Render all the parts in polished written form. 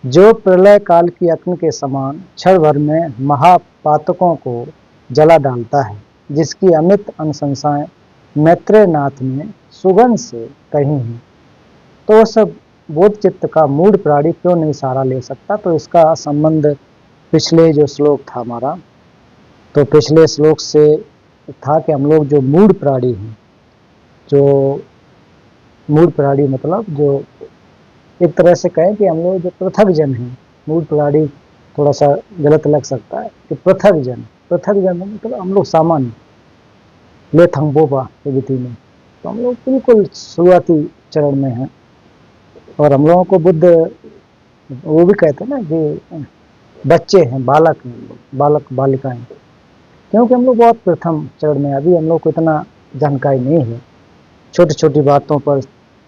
जो प्रलय काल की अग्नि के समान क्षण भर में महापातकों को जला डालता है, जिसकी अमित अनुशंसाएं मैत्रेय नाथ ने सुगंध से कही हैं। तो सब बोध चित्त का मूढ़ प्राणी क्यों नहीं सहारा ले सकता? तो इसका संबंध पिछले जो श्लोक था हमारा, तो पिछले श्लोक से था कि हम लोग जो मूढ़ प्राणी हैं, जो मूढ़ प्राणी मतलब जो एक तरह से कहें कि हम लोग जो पृथक जन हैं, मूढ़ प्राणी थोड़ा सा गलत लग सकता है कि पृथक जन मतलब हम लोग सामान्य ले थंबोबा विधि में, तो हम लोग बिल्कुल शुरुआती चरण में हैं। और हम लोगों को बुद्ध वो भी कहते हैं ना कि बच्चे हैं, बालक हैं, बालक बालिकाएं, क्योंकि हम लोग बहुत प्रथम चरण में, अभी हम लोग को इतना जानकारी नहीं है। छोटी छोटी बातों पर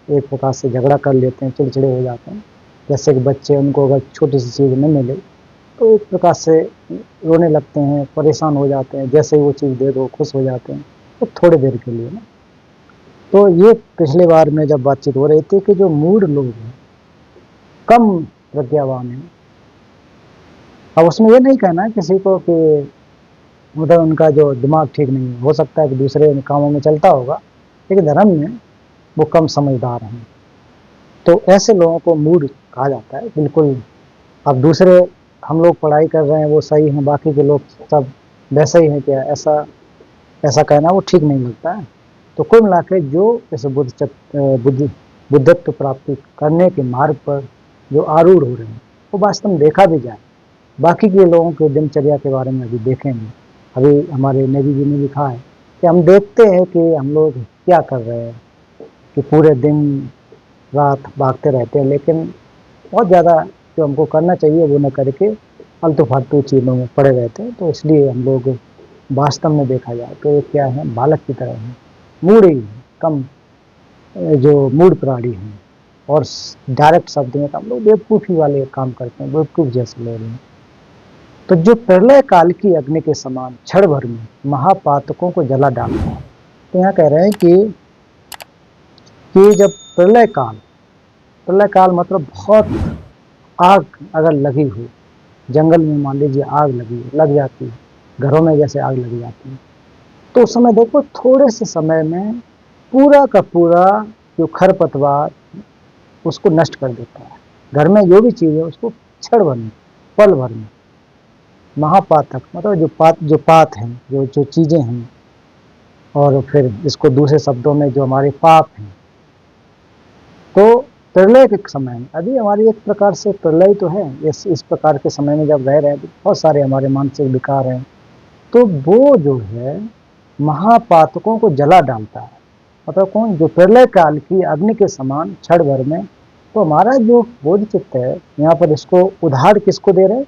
एक प्रकार से झगड़ा कर लेते हैं, चिड़चिड़े हो जाते हैं। जैसे कि बच्चे, उनको अगर छोटी सी चीज़ न मिले तो एक प्रकार से रोने लगते हैं, परेशान हो जाते हैं। जैसे ही वो चीज़ दे दो खुश हो जाते हैं, तो थोड़ी देर के लिए ना। तो ये पिछले बार में जब बातचीत हो रही थी कि जो मूढ़ लोग हैं, कम प्रज्ञावान हैं, अब उसमें ये नहीं कहना है किसी को कि मतलब उनका जो दिमाग ठीक नहीं है, हो सकता है कि दूसरे कामों में चलता होगा, लेकिन धर्म में वो कम समझदार हैं। तो ऐसे लोगों को मूढ़ कहा जाता है, बिल्कुल। अब दूसरे हम लोग पढ़ाई कर रहे हैं वो सही हैं, बाकी के लोग सब वैसे ही हैं क्या, ऐसा कहना वो ठीक नहीं लगता है। तो कुल मिला के जो इस बुद्धत्व प्राप्ति करने के मार्ग पर जो आरूढ़ हो रहे हैं, वो वास्तव में देखा भी जाए, बाकी के लोगों के दिनचर्या के बारे में अभी देखेंगे। अभी हमारे नेवी जी ने लिखा है कि हम देखते हैं कि हम लोग क्या कर रहे हैं, कि पूरे दिन रात भागते रहते हैं, लेकिन बहुत ज़्यादा जो हमको करना चाहिए वो न करके फालतू फालतू चीज़ों में पड़े रहते हैं। तो इसलिए हम लोग वास्तव में देखा जाए तो ये क्या है, बालक की तरह हैं, मूढ़ ही हैं, कम जो मूढ़ प्राणी हैं। और डायरेक्ट शब्द में हम लोग बेवकूफ़ी वाले काम करते हैं, बेवकूफ़ जैसे लोग हैं। तो जो प्रलय काल की अग्नि के समान क्षण भर में महापातकों को जला डालता है। तो यहाँ कह रहे हैं कि जब प्रलय काल मतलब बहुत आग अगर लगी हो, जंगल में मान लीजिए आग लग जाती है, घरों में जैसे आग लग जाती है, तो उस समय देखो थोड़े से समय में पूरा का पूरा जो खरपतवार उसको नष्ट कर देता है। घर में जो भी चीज़ है उसको क्षण भर में, पल भर में। महापातक मतलब जो पात हैं, जो चीज़ें हैं, और फिर इसको दूसरे शब्दों में जो हमारे पाप हैं। तो प्रलय के समय में अभी हमारी एक प्रकार से प्रलय तो है, इस प्रकार के समय में जब रह रहे हैं तो बहुत सारे हमारे मानसिक विकार हैं, तो वो जो है महापातकों को जला डालता है। मतलब कौन? जो प्रलय काल की अग्नि के समान क्षण भर में। तो हमारा जो बोध चित्त है, यहाँ पर इसको उदाहरण किसको दे रहे हैं?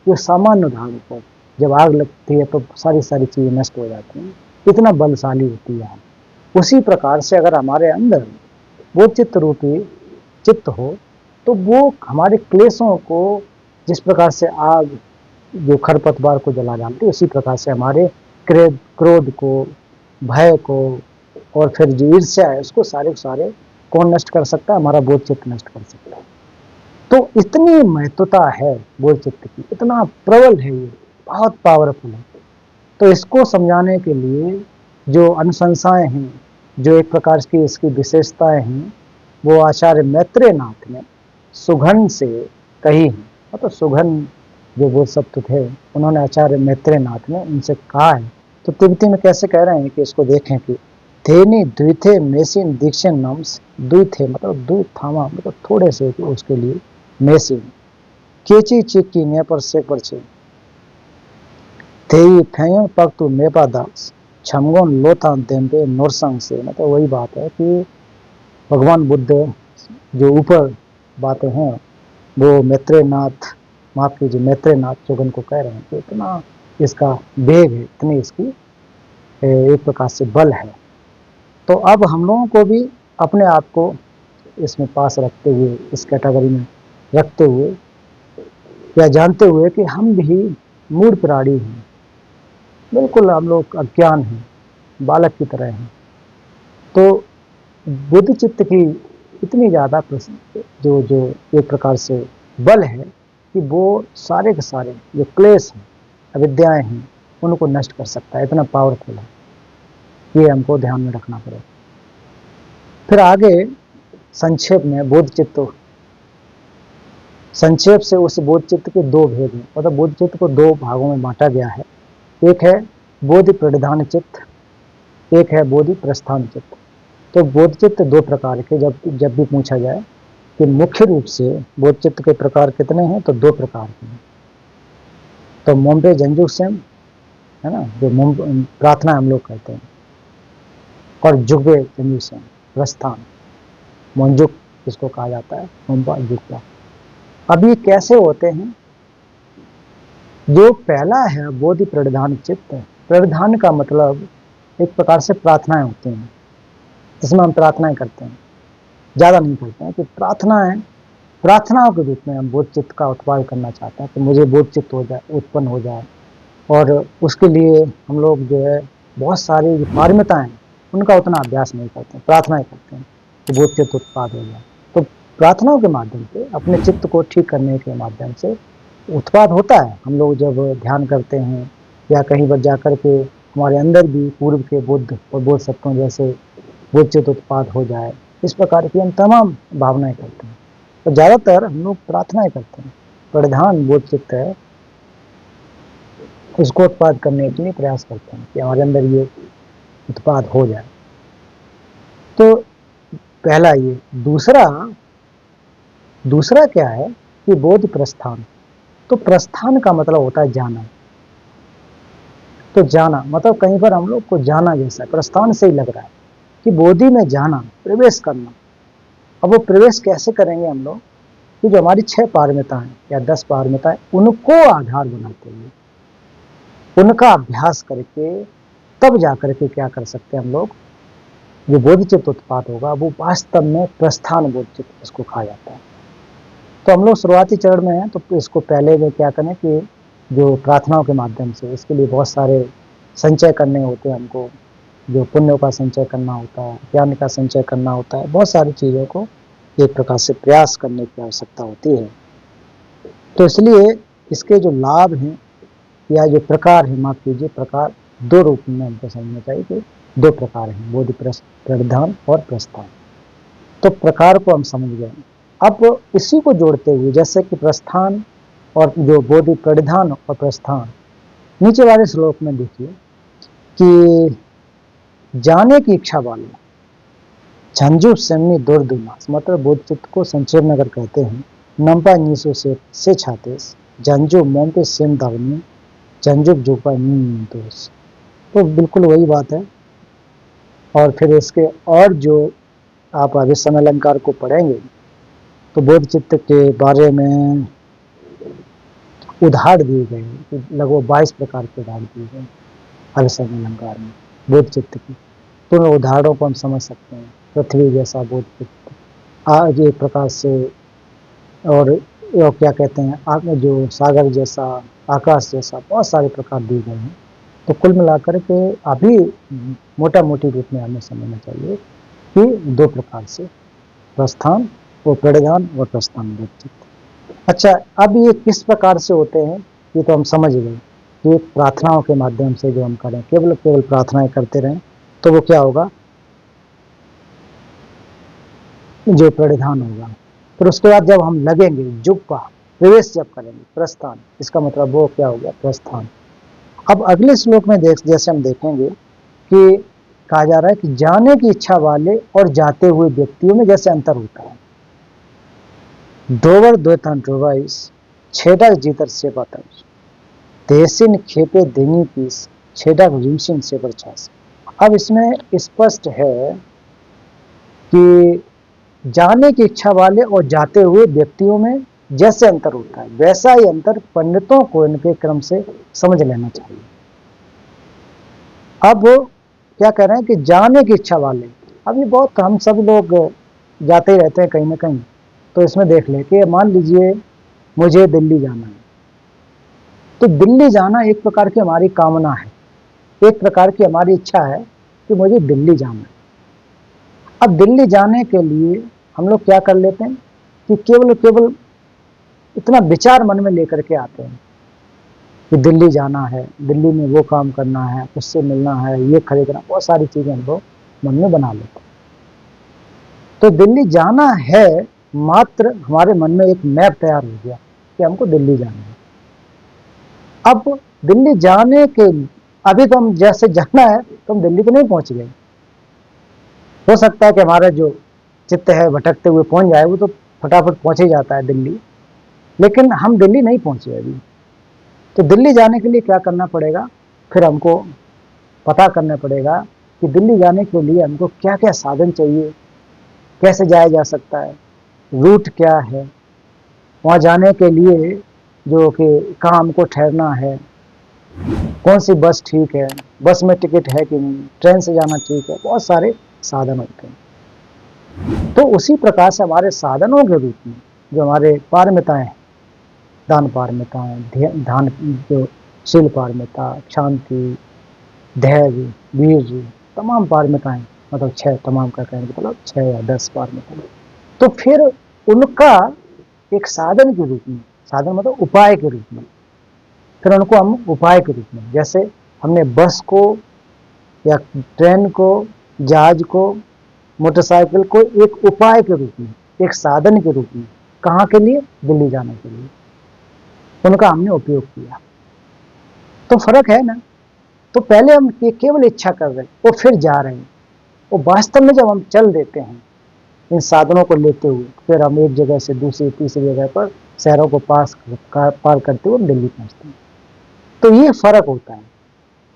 जो सामान्य उदाहरण पर जब आग लगती है तो सारी चीज़ें नष्ट हो जाती हैं, इतना बलशाली होती है। उसी प्रकार से अगर हमारे अंदर वो चित्त रूपी चित्त हो, तो वो हमारे क्लेशों को, जिस प्रकार से आग जो खरपतवार को जला डालती है, उसी प्रकार से हमारे क्रोध को, भय को, और फिर जो ईर्ष्या है उसको सारे कौन नष्ट कर सकता है? हमारा बोध चित्त नष्ट कर सकता है। तो इतनी महत्वता है बोध चित्त की, इतना प्रबल है ये, बहुत पावरफुल है। तो इसको समझाने के लिए जो अनुशंसाएं हैं, जो एक प्रकार की इसकी विशेषताएं हैं, वो आचार्य मैत्रेय नाथ ने सुगंध से कही हैं। मतलब सुगंध जो बोधसत्व थे, उन्होंने आचार्य मैत्रेय नाथ ने उनसे कहा है। तो तिब्बती में कैसे कह रहे हैं कि इसको देखें कि थेनी द्विथे मेसिन दीक्षण नम्स, द्विथे मतलब द्वि थामा मतलब थोड़े से उसके लिए, मेसिन केची चिक्की ने पर से थेई फेयन पक्तु मेपा दास छमगोन लोथा देंबे नोरसंग से। मतलब वही बात है कि भगवान बुद्ध जो ऊपर बातें हैं वो मैत्रेय नाथ, माफ कीजिए, मैत्रेय नाथ चौगन को कह रहे हैं कि इतना इसका वेग है, इतनी इसकी एक प्रकार से बल है। तो अब हम लोगों को भी अपने आप को इसमें पास रखते हुए, इस कैटेगरी में रखते हुए, या जानते हुए कि हम भी मूढ़ प्राणी हैं, बिल्कुल हम लोग अज्ञान हैं, बालक की तरह हैं। तो बुद्ध चित्त की इतनी ज़्यादा जो एक प्रकार से बल है कि वो सारे के सारे जो क्लेश हैं, अविद्याएं हैं, उनको नष्ट कर सकता है। इतना पावरफुल है, ये हमको ध्यान में रखना पड़ेगा। फिर आगे संक्षेप में बोध चित्त, संक्षेप से उस बोध चित्त के दो भेद हैं, मतलब बोध चित्त को दो भागों में बांटा गया है। एक है बोधि प्रधान चित्त, एक है बोधि प्रस्थान चित्त। तो बोध चित्त दो प्रकार के जब भी पूछा जाए कि मुख्य रूप से बोध चित्त के प्रकार कितने हैं, तो दो प्रकार के हैं। तो मोम्बे जंजुक सेम है ना, जो प्रार्थना हम लोग कहते हैं, और जुगवे जंजुक सेम प्रस्थान, मोंजुक इसको कहा जाता है, मोम्बा जुगवा। अब ये कैसे होते हैं? जो पहला है बोधि प्रधान चित्त, प्रधान का मतलब एक प्रकार से प्रार्थनाएं होती हैं, जिसमें हम प्रार्थनाएं करते हैं, ज़्यादा नहीं करते हैं कि प्रार्थनाओं के रूप में हम बोध चित्त का उत्पाद करना चाहते हैं, तो मुझे बोध चित्त हो जाए, उत्पन्न हो जाए, और उसके लिए हम लोग जो है बहुत सारी जो पारमिताएं उनका उतना अभ्यास नहीं करते, प्रार्थनाएं करते हैं कि बोध चित्त उत्पाद हो जाए। तो प्रार्थनाओं के माध्यम से अपने चित्त को ठीक करने के माध्यम से उत्पाद होता है। हम लोग जब ध्यान करते हैं या कहीं पर जाकर के हमारे अंदर भी पूर्व के बुद्ध और बोध सत्वों जैसे बोध चित्त उत्पाद हो जाए, इस प्रकार की हम तमाम भावनाएं करते हैं। तो ज़्यादातर हम लोग प्रार्थनाएं करते हैं, प्रधान बोध चित्त है उसको उत्पाद करने के लिए प्रयास करते हैं कि हमारे अंदर ये उत्पाद हो जाए। तो पहला ये। दूसरा क्या है कि बोध प्रस्थान। तो प्रस्थान का मतलब होता है जाना। तो जाना मतलब कहीं पर हम लोग को जाना, जैसा प्रस्थान से ही लग रहा है कि बोधि में जाना, प्रवेश करना। अब वो प्रवेश कैसे करेंगे हम लोग? कि जो हमारी 6 पारमिताएं या 10 पारमिताएं, उनको आधार बनाते हुए, उनका अभ्यास करके तब जाकर के क्या कर सकते हैं हम लोग, जो बोधचित्त उत्पाद होगा वो वास्तव में प्रस्थान बोधचित्त इसको कहा जाता है। तो हम लोग शुरुआती चरण में हैं, तो इसको पहले में क्या करें कि जो प्रार्थनाओं के माध्यम से, इसके लिए बहुत सारे संचय करने होते हैं हमको, जो पुण्यों का संचय करना होता है, ज्ञान का संचय करना होता है, बहुत सारी चीज़ों को एक प्रकार से प्रयास करने की आवश्यकता होती है। तो इसलिए इसके जो लाभ हैं या जो प्रकार है, माफ कीजिए, प्रकार दो रूप में हमको समझना चाहिए कि दो प्रकार हैं, बोधि प्रधान और प्रस्थान। तो प्रकार को हम समझ गए। अब इसी को जोड़ते हुए, जैसे कि प्रस्थान और जो बोधि प्रधान और प्रस्थान, नीचे वाले श्लोक में देखिए कि जाने की इच्छा वाले झंझू सेमनी दुर्दुनास, मतलब बोध चित्त को संक्षेप में अगर कहते हैं, नंपा नीसो से छातेस झंझू मोम पे सेम दावनी झंझुक जुपा दोष। तो बिल्कुल वही बात है। और फिर इसके और जो आप आगे समय अलंकार को पढ़ेंगे तो बोध चित्त के बारे में उदाहरण दिए गए हैं, लगभग 22 प्रकार के उदाहरण दिए गए आगे समय अलंकार में बोध चित्त की। तो उन उदाहरणों को हम समझ सकते हैं। पृथ्वी जैसा बोध चित्त आज एक प्रकार से, और क्या कहते हैं आग में जो सागर जैसा, आकाश जैसा, बहुत सारे प्रकार दिए गए हैं। तो कुल मिलाकर के अभी मोटा मोटी रूप में हमें समझना चाहिए कि दो प्रकार से, प्रस्थान और प्रधान और प्रस्थान बोध चित्त। अच्छा, अब ये किस प्रकार से होते हैं ये तो हम समझ गए कि प्रार्थनाओं के माध्यम से जो हम करें, केवल प्रार्थनाएं करते रहें तो वो क्या होगा, जो प्रधान होगा। फिर उसके बाद जब हम लगेंगे जुग्वा, प्रवेश जब करेंगे, प्रस्थान, इसका मतलब वो क्या हो गया, प्रस्थान। अब अगले श्लोक में जैसे हम देखेंगे कि कहा जा रहा है कि जाने की इच्छा वाले और जाते हुए व्यक्तियों में जैसे अंतर होता है। दोवर द्वैतन रोवाइस छेडा जीतर से पाता, देसिन खेपे देनी पीस छेडा रिमसिन से परछास। अब इसमें स्पष्ट है कि जाने की इच्छा वाले और जाते हुए व्यक्तियों में जैसे अंतर होता है, वैसा ही अंतर पंडितों को इनके क्रम से समझ लेना चाहिए। अब क्या कह रहे हैं कि जाने की इच्छा वाले, अब ये बहुत, हम सब लोग जाते ही रहते हैं कहीं ना कहीं। तो इसमें देख ले कि मान लीजिए मुझे दिल्ली जाना है, तो दिल्ली जाना एक प्रकार की हमारी कामना है, एक प्रकार की हमारी इच्छा है कि मुझे दिल्ली जाना है। अब दिल्ली जाने के लिए हम लोग क्या कर लेते हैं कि केवल इतना विचार मन में लेकर के आते हैं कि दिल्ली जाना है, दिल्ली में वो काम करना है, उससे मिलना है, ये खरीदना, बहुत सारी चीजें हम लोग मन में बना लेते हैं। तो दिल्ली जाना है, मात्र हमारे मन में एक मैप तैयार हो गया कि हमको दिल्ली जाना है। अब दिल्ली जाने के अभी तो हम जैसे जाना है तो हम दिल्ली तो नहीं पहुंच गए। हो सकता है कि हमारा जो चित्त है भटकते हुए पहुंच जाए, वो तो फटाफट पहुंच ही जाता है दिल्ली, लेकिन हम दिल्ली नहीं पहुंचे अभी। तो दिल्ली जाने के लिए क्या करना पड़ेगा, फिर हमको पता करना पड़ेगा कि दिल्ली जाने के लिए हमको क्या क्या साधन चाहिए, कैसे जाया जा सकता है, रूट क्या है, वहाँ जाने के लिए जो कि कहाँ हमको ठहरना है, कौन सी बस ठीक है, बस में टिकट है कि नहीं, ट्रेन से जाना ठीक है, बहुत सारे साधन होते हैं। तो उसी प्रकार से हमारे साधनों के रूप में जो हमारे पारमिताएं हैं, दान पारमिताएं, ध्यान जो शील पारमिता, शांति, धैर्य, वीर्य, तमाम पारमिताएं, मतलब 6 तमाम का कहने का मतलब 6 या 10 पारमिता, तो फिर उनका एक साधन के रूप में, साधन मतलब उपाय के रूप में, फिर उनको हम उपाय के रूप में, जैसे हमने बस को या ट्रेन को, जहाज को, मोटरसाइकिल को एक उपाय के रूप में, एक साधन के रूप में, कहाँ के लिए, दिल्ली जाने के लिए, उनका हमने उपयोग किया। तो फर्क है ना। तो पहले हम ये केवल इच्छा कर रहे हैं और फिर जा रहे हैं, और वास्तव में जब हम चल देते हैं इन साधनों को लेते हुए, फिर हम एक जगह से दूसरी तीसरी जगह पर शहरों को पार करते हुए हम दिल्ली पहुंचते हैं। तो ये फर्क होता है,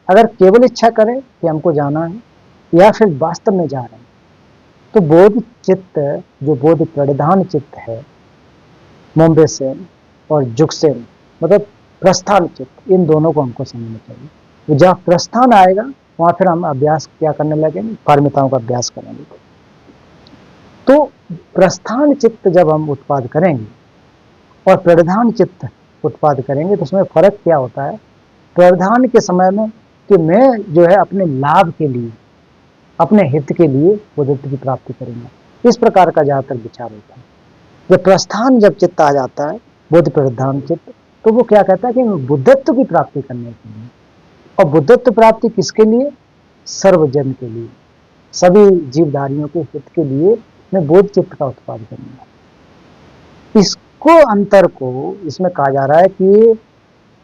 अगर केवल इच्छा करें कि हमको जाना है या फिर वास्तव में जा रहे हैं। तो बोध चित्त, जो बोध प्रधान चित्त है, मुंबई से और जुगसेन मतलब प्रस्थान चित्त, इन दोनों को हमको समझना चाहिए। जहाँ प्रस्थान आएगा वहाँ फिर हम अभ्यास क्या करने लगेंगे, पारमिताओं का अभ्यास करेंगे। तो प्रस्थान चित्त जब हम उत्पाद करेंगे और प्रधान चित्त उत्पाद करेंगे तो उसमें फर्क क्या होता है। प्रधान के समय में कि मैं जो है अपने लाभ के लिए, अपने हित के लिए बुद्धत्व की प्राप्ति करूंगा, इस प्रकार का ज्यादातर विचार होता है। जब प्रस्थान जब चित्त आ जाता है, बुद्ध प्रधान चित्त, तो वो क्या कहता है कि बुद्धत्व की प्राप्ति करने के लिए, और बुद्धत्व प्राप्ति किसके लिए, सर्वजन के लिए, सभी जीवधारियों के हित के लिए मैं बोध चित्त का उत्पाद करूंगा। इसको अंतर को इसमें कहा जा रहा है कि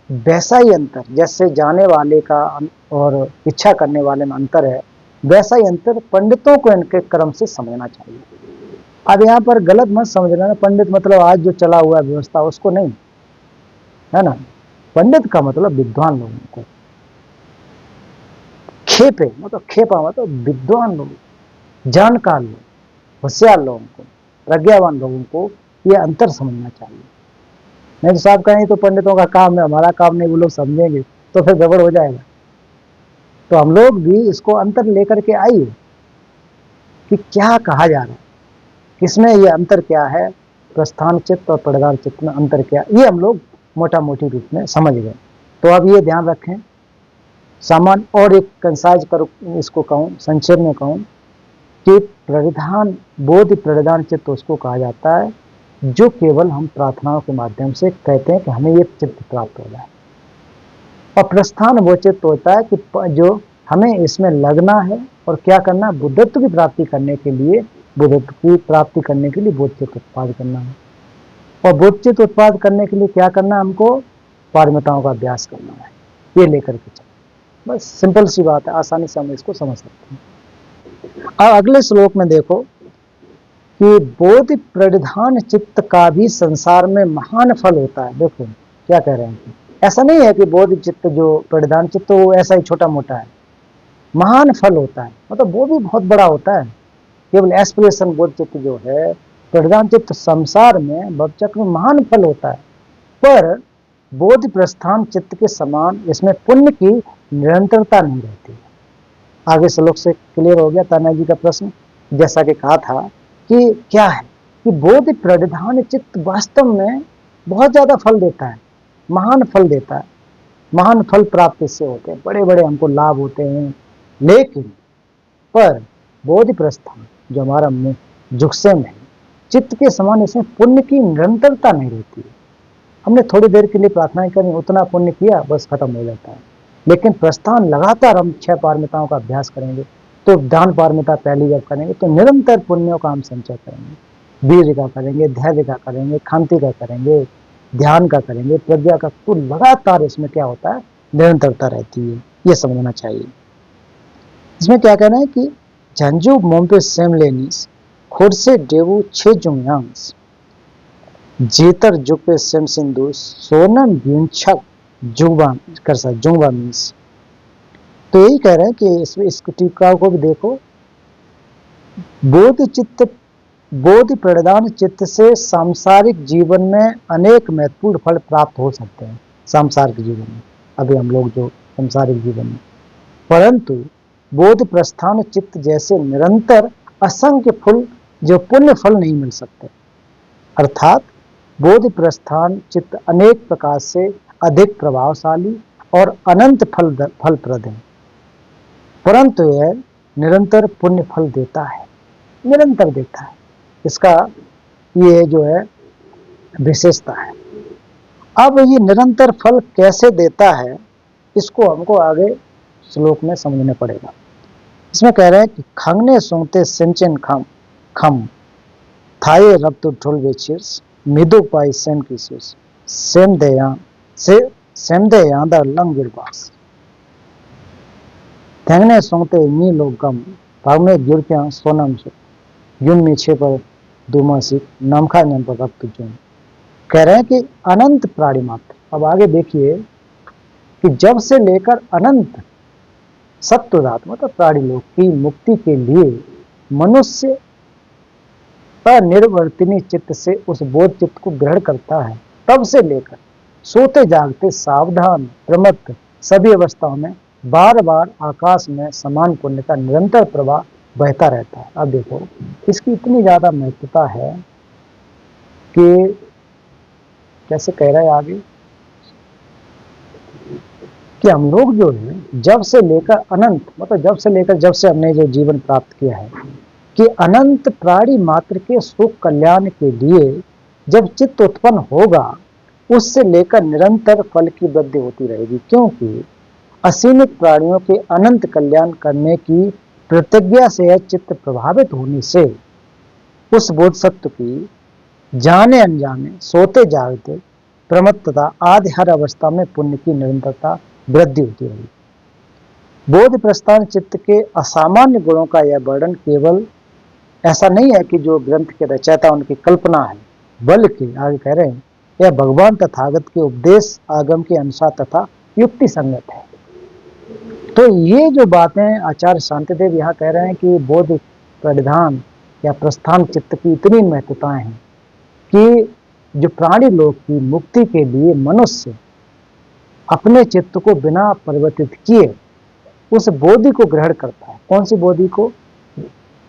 वैसा ही अंतर जैसे जाने वाले का और इच्छा करने वाले में अंतर है, वैसा ही अंतर पंडितों को इनके क्रम से समझना चाहिए। अब यहाँ पर गलत मत समझ लेना, पंडित मतलब आज जो चला हुआ व्यवस्था उसको नहीं, है ना। पंडित का मतलब विद्वान लोगों को, खेपे मतलब खेपा मतलब विद्वान लोग, जानकार लोग, होशियार लोगों को, प्रज्ञावान लोगों को ये अंतर समझना चाहिए। नहीं तो साहब कहें तो पंडितों का काम है, हमारा काम नहीं, वो लोग समझेंगे तो फिर गड़बड़ हो जाएगा। तो हम लोग भी इसको अंतर लेकर के आइए कि क्या कहा जा रहा है, किसमें ये अंतर क्या है, प्रस्थान चित्त और प्रधान चित्त में अंतर क्या, ये हम लोग मोटा मोटी रूप में समझ गए। तो अब ये ध्यान रखें, सामान्य और एक कंसाइज करो, इसको कहूँ संक्षेप में कहूँ कि प्रधान बोध प्रधान चित्त उसको कहा जाता है जो केवल हम प्रार्थनाओं के माध्यम से कहते हैं कि हमें ये चित्त प्राप्त हो जाए, और प्रस्थान वो चित्त होता है कि जो हमें इसमें लगना है और क्या करना है, बुद्धत्व की प्राप्ति करने के लिए, बुद्धत्व की प्राप्ति करने के लिए बोध चित्त उत्पाद करना है। और बोध चित्त उत्पाद करने के लिए क्या करना है, हमको पारमिताओं का अभ्यास करना है, ये लेकर के चलो। बस सिंपल सी बात है, आसानी से हम इसको समझ सकते हैं। अब अगले श्लोक में देखो कि बोध प्रधान चित्त का भी संसार में महान फल होता है। देखो क्या कह रहे हैं, ऐसा नहीं है कि बोध चित्त जो प्रधान चित्त वो ऐसा ही छोटा मोटा है, महान फल होता है, मतलब वो भी बहुत बड़ा होता है। केवल एस्पिरेशन बोध चित्त जो है, प्रधान चित्त संसार में भवचक्र में महान फल होता है, पर बोध प्रस्थान चित्त के समान इसमें पुण्य की निरंतरता नहीं रहती। आगे श्लोक से क्लियर हो गया ताना जी का प्रश्न, जैसा कि कहा था कि क्या है कि बोध प्रधान चित्त वास्तव में बहुत ज्यादा फल देता है, महान फल देता है, महान फल प्राप्त इससे होते हैं, बड़े बड़े हमको लाभ होते हैं। लेकिन पर बोध प्रस्थान जो हमारा जुगसेन है, चित्त के समान इसमें पुण्य की निरंतरता नहीं रहती है। हमने थोड़ी देर के लिए प्रार्थनाएं करी, उतना पुण्य किया, बस खत्म हो जाता है। लेकिन प्रस्थान लगातार हम 6 पारमिताओं का अभ्यास करेंगे, तो दान पारमिता पहली जब करेंगे तो निरंतर पुण्यों का हम संचय करेंगे। वीर्य का करेंगे, धैर्य का करेंगे, खांति का करेंगे, ध्यान का करेंगे, प्रज्ञा का, तो लगातार इसमें क्या होता है, निरंतरता रहती है। ये समझना चाहिए। इसमें क्या कहना है कि झंझू मोम्पे सेम लेनिस खुरसे डेवू छे जुंगयांस जेतर जुपे सेम सिंधु सोनम ग्युंछक जुगबा कर सा जुगबा मीन्स। तो यही कह रहे हैं कि इसमें इस टीका को भी देखो, बोधि प्रदान चित्त से सांसारिक जीवन में अनेक महत्वपूर्ण फल प्राप्त हो सकते हैं। सांसारिक जीवन में अभी हम लोग जो सांसारिक जीवन में, परंतु बोध प्रस्थान चित्त जैसे निरंतर असंख्य फल जो पुण्य फल नहीं मिल सकते। अर्थात बोध प्रस्थान चित्त अनेक प्रकार से अधिक प्रभावशाली और अनंत फलप्रद है, परंतु यह निरंतर पुण्य फल देता है, निरंतर देता है। इसका ये जो है विशेषता है। अब ये निरंतर फल कैसे देता है, इसको हमको आगे श्लोक में समझना पड़ेगा। इसमें कह रहे हैं कि खंगने सोंगते सिंचन खम थाये रब तो ढोल बेचिर्स मिदो पाई सेम किसिस सेम दे यादा लंग गिरबास थैंगने सोंगते मी लोग गम भाग में गिरते सोनम से युन मीछे पर दुमासिक नमखा नम पर रक्त जुन। कह रहे हैं कि अनंत प्राणी मात्र। अब आगे देखिए कि जब से लेकर अनंत सत्वधात मतलब प्राणी लोग की मुक्ति के लिए मनुष्य अनिर्वर्तनीय चित्त से उस बोध चित्त को ग्रहण करता है, तब से लेकर सोते जागते सावधान प्रमत्त सभी अवस्थाओं में बार बार आकाश में समान पुण्य का निरंतर प्रवाह बहता रहता है। अब देखो इसकी इतनी ज्यादा महत्वता है कि कैसे कह रहा है आगे कि हम लोग जो है जब से लेकर अनंत मतलब जब से हमने जो जीवन प्राप्त किया है कि अनंत प्राणी मात्र के सुख कल्याण के लिए जब चित्त उत्पन्न होगा, उससे लेकर निरंतर फल की वृद्धि होती रहेगी। क्योंकि असीमित प्राणियों के अनंत कल्याण करने की प्रतिज्ञा से यह चित्त प्रभावित होने से उस बोधसत्व की जाने अनजाने सोते जागते प्रमत्तता आदि हर अवस्था में पुण्य की निरंतरता वृद्धि होती रहेगी। बोध प्रस्थान चित्त के असामान्य गुणों का यह वर्णन केवल ऐसा नहीं है कि जो ग्रंथ के रचयिता उनकी कल्पना है, बल्कि आगे कह रहे हैं यह भगवान तथागत के उपदेश आगम के अनुसार तथा युक्ति संगत है। तो ये जो बातें आचार्य शांतिदेव यहाँ कह रहे हैं कि बोध परिधान या प्रस्थान चित्त की इतनी महत्वताएं हैं कि जो प्राणी लोक की मुक्ति के लिए मनुष्य अपने चित्त को बिना परिवर्तित किए उस बोधि को ग्रहण करता है। कौन सी बोधि को?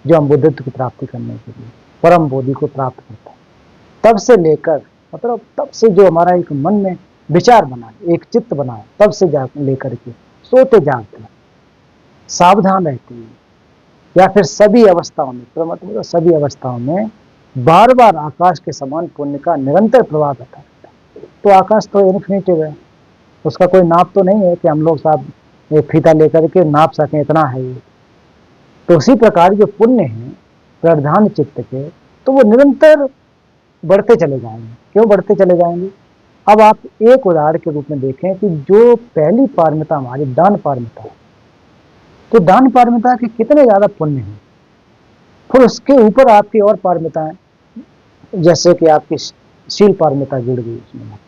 जो हम बुद्धत्व की प्राप्ति करने के लिए परम बोधि को प्राप्त करता है। तब से लेकर मतलब तब से जो हमारा एक मन में विचार बना है, एक चित्त बना है, तब से लेकर के सोते जागते सावधान रहते हैं या फिर सभी अवस्थाओं में मतलब सभी अवस्थाओं में बार बार आकाश के समान पुण्य का निरंतर प्रवाह रहता है। तो आकाश तो इन्फिनिटिव है, उसका कोई नाप तो नहीं है कि हम लोग साहब एक फीता लेकर के नाप सकें इतना है ये। तो उसी प्रकार जो पुण्य है प्रधान चित्त के, तो वो निरंतर बढ़ते चले जाएंगे। क्यों बढ़ते चले जाएंगे? अब आप एक उदाहरण के रूप में देखें कि जो पहली पारमिता हमारी दान पारमिता है, तो दान पारमिता के कितने ज्यादा पुण्य हैं। फिर उसके ऊपर आपकी और पारमिताएं जैसे कि आपकी शील पारमिता जुड़ गई उसमें,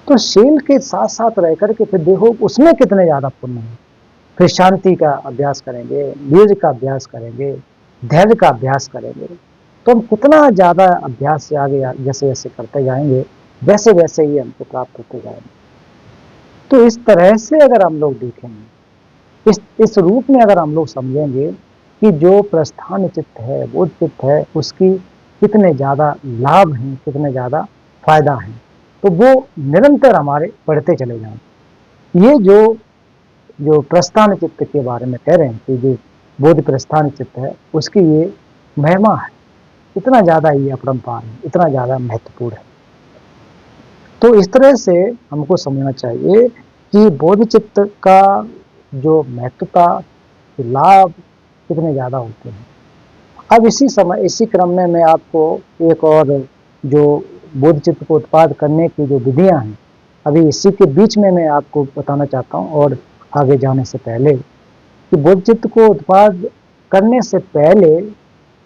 तो शील के साथ साथ रह करके फिर देखो उसमें कितने ज्यादा पुण्य है। फिर शांति का अभ्यास करेंगे, वीर्य का अभ्यास करेंगे, धैर्य का अभ्यास करेंगे, तो हम कितना ज्यादा अभ्यास से आगे जैसे जैसे करते जाएंगे वैसे वैसे ही हमको प्राप्त होते जाएंगे। तो इस तरह से अगर हम लोग देखेंगे, इस रूप में अगर हम लोग समझेंगे कि जो प्रस्थान चित्त है, बोध चित्त है, उसकी कितने ज़्यादा लाभ हैं, कितने ज़्यादा फायदा हैं, तो वो निरंतर हमारे बढ़ते चले जाएंगे। ये जो प्रस्थान चित्त के बारे में कह रहे हैं कि जो बोध प्रस्थान चित्त है उसकी ये महिमा है, इतना ज़्यादा ये अपरंपार है, इतना ज़्यादा महत्वपूर्ण है। तो इस तरह से हमको समझना चाहिए कि बोध चित्त का जो महत्वता, लाभ कितने ज़्यादा होते हैं। अब इसी क्रम में मैं आपको एक और जो बोध चित्त को उत्पाद करने की जो विधियां हैं, अभी इसी के बीच में मैं आपको बताना चाहता हूं। और आगे जाने से पहले कि बोध चित्त को उत्पाद करने से पहले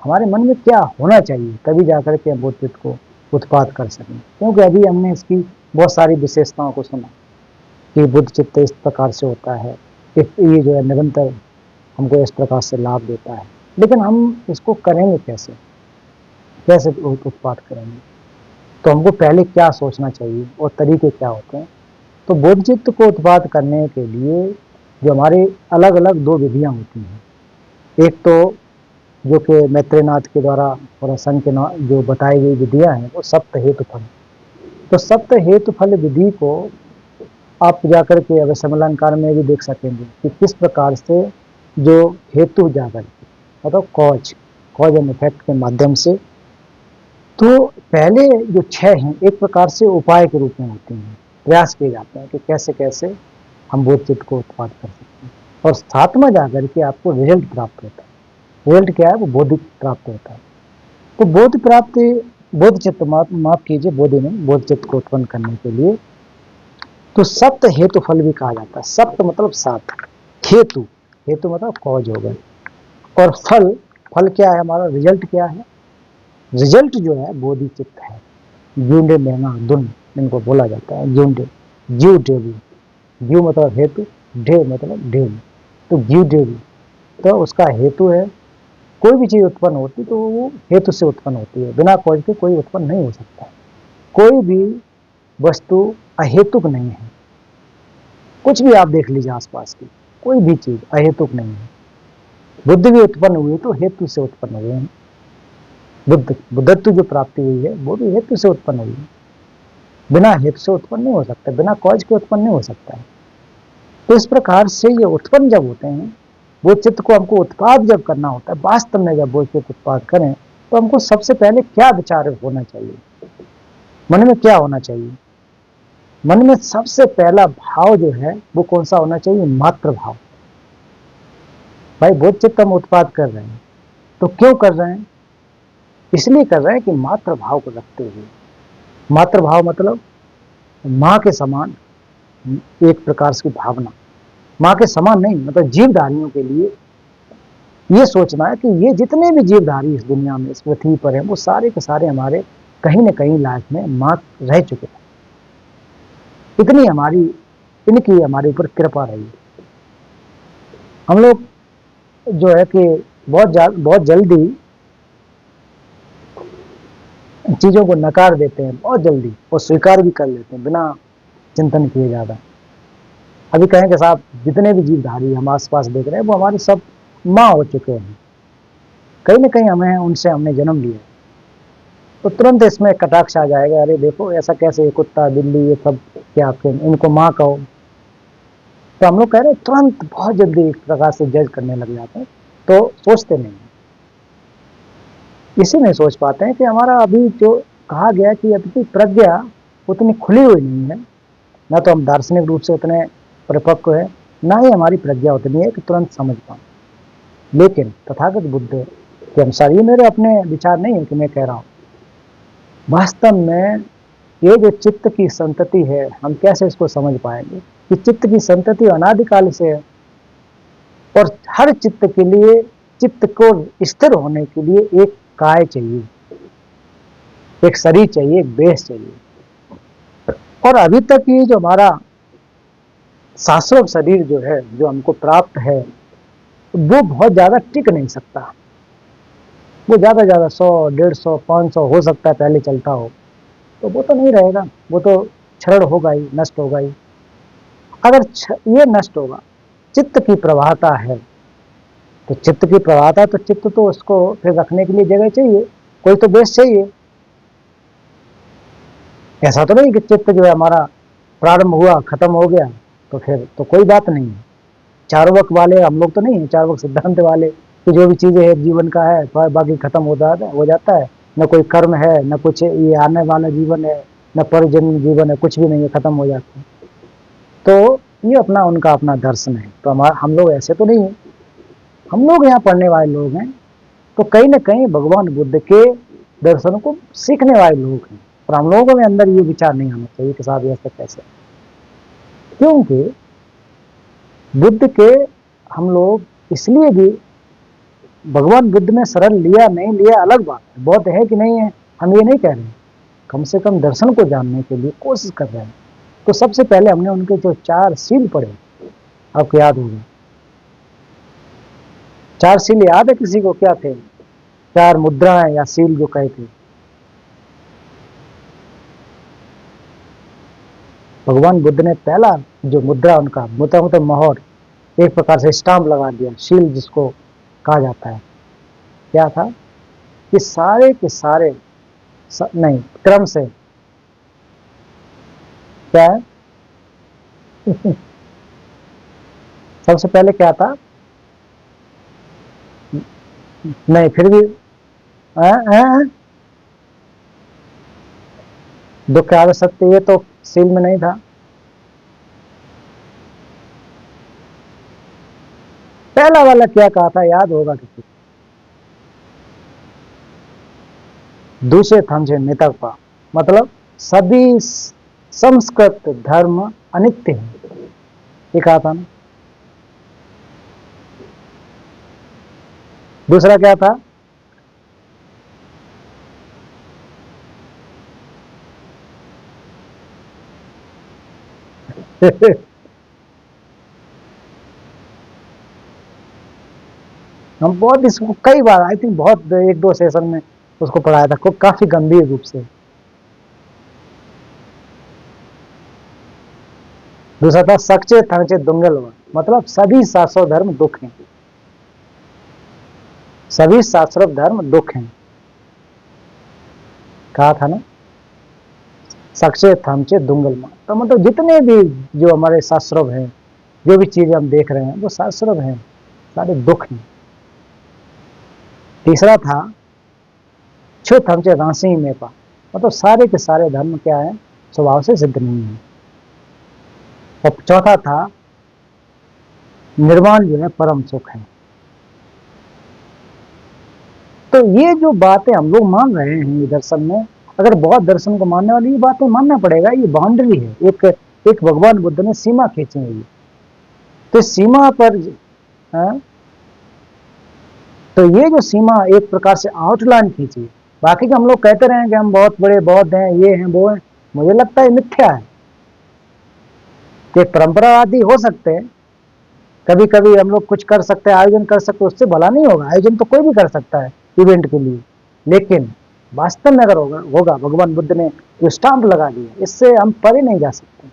हमारे मन में क्या होना चाहिए, तभी जाकर के हम बोध चित्त को उत्पाद कर सकें। क्योंकि अभी हमने इसकी बहुत सारी विशेषताओं को सुना कि बुद्ध चित्त इस प्रकार से होता है, ये जो है निरंतर हमको इस प्रकार से लाभ देता है। लेकिन हम इसको करेंगे कैसे, कैसे उत्पाद करेंगे? तो हमको पहले क्या सोचना चाहिए और तरीके क्या होते हैं। तो बोध चित्त को उत्पाद करने के लिए जो हमारे अलग अलग दो विधियां होती हैं, एक तो जो कि मैत्रेयनाथ के द्वारा और संघ के जो बताई गई विधियां हैं वो सप्त हेतु फल। तो सप्त हेतु फल विधि को आप जाकर के अगर समलंकार में भी देख सकेंगे कि किस प्रकार से जो हेतु जाकर के मतलब कॉज एंड इफेक्ट के माध्यम से, तो पहले जो छह हैं एक प्रकार से उपाय के रूप में होते हैं, प्रयास किए जाते हैं कि कैसे कैसे हम बोध चित्त को उत्पाद कर सकते हैं। और सातवां जाकर के आपको रिजल्ट प्राप्त होता है। रिजल्ट क्या है? वो बोधि प्राप्त होता है। तो बोध प्राप्ति, बोध चित्त माफ कीजिए, बोधि नहीं, बोध चित्त को उत्पन्न करने के लिए तो सप्त हेतु फल भी कहा जाता है। सप्त मतलब सात, हेतु, हेतु मतलब कॉज हो गए, और फल क्या है हमारा, रिजल्ट क्या है? रिजल्ट जो है बोधि चित्त है। यूंडे मेना दुन इनको बोला जाता है, यूंडे, जीव डेवी, जीव मतलब हेतु, डे मतलब डेवी, तो जीव डेवी तो उसका हेतु है। कोई भी चीज उत्पन्न होती तो वो हेतु से उत्पन्न होती है, बिना कॉज के कोई उत्पन्न नहीं हो सकता। कोई भी वस्तु अहेतुक नहीं है। कुछ भी आप देख लीजिए आसपास की, कोई भी चीज अहेतुक नहीं है। बुद्ध भी उत्पन्न हुए तो हेतु से उत्पन्न हुए हैं। बुद्धत्व जो प्राप्ति हुई है वो भी हेतु से उत्पन्न हुई है। बिना हेतु से उत्पन्न नहीं हो सकता, बिना कॉज के उत्पन्न नहीं हो सकता है। तो इस प्रकार से ये उत्पन्न जब होते हैं, वो चित्त को हमको उत्पाद जब करना होता है, वास्तव में जब वो चित्त उत्पाद करें तो हमको सबसे पहले क्या विचार होना चाहिए, मन में क्या होना चाहिए? मन में सबसे पहला भाव जो है वो कौन सा होना चाहिए? मात्र भाव। भाई बोध चित्त हम उत्पाद कर रहे हैं तो क्यों कर रहे हैं? इसलिए कर रहे हैं कि मात्र भाव को रखते हुए। मात्र भाव मतलब माँ के समान एक प्रकार की भावना, माँ के समान नहीं मतलब जीवधारियों के लिए ये सोचना है कि ये जितने भी जीवधारी इस दुनिया में, इस पृथ्वी पर हैं, वो सारे के सारे हमारे कहीं न कहीं लाइफ में माँ रह चुके हैं। इतनी इनकी हमारे ऊपर कृपा रही। हम लोग जो है कि बहुत जल्दी चीजों को नकार देते हैं, बहुत जल्दी, और स्वीकार भी कर लेते हैं बिना चिंतन किए ज्यादा। अभी कहें कि साहब जितने भी जीवधारी हम आसपास देख रहे हैं वो हमारे सब माँ हो चुके हैं, कहीं न कहीं उनसे हमने जन्म लिया। तो तुरंत इसमें कटाक्ष आ जाएगा, अरे देखो ऐसा कैसे, कुत्ता बिल्ली ये सब क्या आपके इनको माँ कहो। तो हम लोग कह रहे हैं तुरंत बहुत जल्दी इस प्रकार से जज करने लग जाते हैं, तो सोचते नहीं, इसी नहीं सोच पाते हैं कि हमारा अभी जो कहा गया कि अपनी प्रज्ञा उतनी खुली हुई नहीं है, ना तो हम दार्शनिक रूप से उतने परिपक्व है, ना ही हमारी प्रज्ञा उतनी है कि तुरंत समझ पाए। लेकिन तथागत बुद्ध के अनुसार, ये मेरे अपने विचार नहीं है कि मैं कह रहा हूँ, वास्तव में ये जो चित्त की संतति है, हम कैसे इसको समझ पाएंगे कि चित्त की संतति अनादिकाल से है, और हर चित्त के लिए, चित्त को स्थिर होने के लिए एक काय चाहिए, एक शरीर चाहिए, एक बेस चाहिए। और अभी तक ये जो हमारा शाश्वत शरीर जो है, जो हमको प्राप्त है, वो बहुत ज्यादा टिक नहीं सकता। वो ज्यादा 100, 150, 500 हो सकता है पहले चलता हो, तो वो तो नहीं रहेगा, वो तो क्षरण होगा ही, नष्ट होगा ही। अगर ये नष्ट होगा, चित्त की प्रवाहता है, तो चित्त की प्रवाहता, तो चित्त तो उसको फिर रखने के लिए जगह चाहिए, कोई तो बेस चाहिए। ऐसा तो नहीं कि चित्त जो है हमारा प्रारंभ हुआ खत्म हो गया तो फिर तो कोई बात नहीं है। चार्वक वाले हम लोग तो नहीं है, चार्वक सिद्धांत वाले कि जो भी चीजें है जीवन का है, बाकी खत्म हो जाता है, न कोई कर्म है, न कुछ ये आने वाला जीवन है, न परिजन जीवन है, कुछ भी नहीं है, खत्म हो जाते हैं। तो ये अपना उनका अपना दर्शन है। तो हम लोग ऐसे तो नहीं है, हम लोग यहाँ पढ़ने वाले लोग हैं, तो कहीं ना कहीं भगवान बुद्ध के दर्शन को सीखने वाले लोग हैं। और हम लोगों के अंदर ये विचार नहीं आना चाहिए कि साहब ऐसा कैसे, क्योंकि बुद्ध के हम लोग इसलिए भी भगवान बुद्ध ने शरण लिया नहीं लिया अलग बात है, बहुत है कि नहीं है, हम ये नहीं कह रहे हैं, कम से कम दर्शन को जानने के लिए कोशिश कर रहे हैं। तो सबसे पहले हमने उनके जो 4 सील पढ़े, आपको याद होगा 4 सील याद है किसी को, क्या थे 4 मुद्राएं या सील जो कहे थे? भगवान बुद्ध ने पहला जो मुद्रा उनका मतलब मोहर, एक प्रकार से स्टाम्प लगा दिया, सील जिसको कहा जाता है, क्या था कि सारे के सारे नहीं क्रम से क्या है सबसे पहले क्या था, नहीं फिर भी दुख आदि सत्य, ये तो सील में नहीं था। पहला वाला क्या कहा था, याद होगा किसी? दूसरे थम से मितकपा, मतलब सभी संस्कृत धर्म अनित्य है, ये कहा था ना। दूसरा क्या था? हम बहुत इसको कई बार, आई थिंक बहुत 1-2 सेशन में उसको पढ़ाया था, काफी गंभीर रूप से। दूसरा था सक्चे थंचे दुंगल, मतलब सभी शास्त्र धर्म दुख हैं, सभी शास्त्र धर्म दुख हैं, कहा था ना। सक्चे थंचे दुंगल, तो मतलब जितने भी जो हमारे शास्त्र हैं, जो भी चीजें हम देख रहे हैं वो शास्त्र हैं, सारे दुख हैं। तीसरा था छो थमचे राशि में पा, मतलब सारे के सारे धर्म क्या है, स्वभाव से सिद्ध नहीं है। और चौथा था निर्वाण जो है परम सुख है। तो ये जो बातें हम लोग मान रहे हैं दर्शन में, अगर बौद्ध दर्शन को मानने वाली ये बातें मानना पड़ेगा, ये बाउंड्री है, एक भगवान बुद्ध ने सीमा खींची है ये, तो सीमा पर तो ये जो सीमा एक प्रकार से आउटलाइन खींची, बाकी के हम लोग कहते रहे कि हम बहुत बड़े बौद्ध हैं, ये हैं वो हैं, मुझे लगता है मिथ्या है। कि परंपरावादी हो सकते हैं, कभी कभी हम लोग कुछ कर सकते हैं, आयोजन कर सकते हैं, उससे भला नहीं होगा, आयोजन तो कोई भी कर सकता है इवेंट के लिए, लेकिन वास्तव में अगर होगा भगवान बुद्ध ने जो स्टाम्प लगा दिया, इससे हम परे नहीं जा सकते।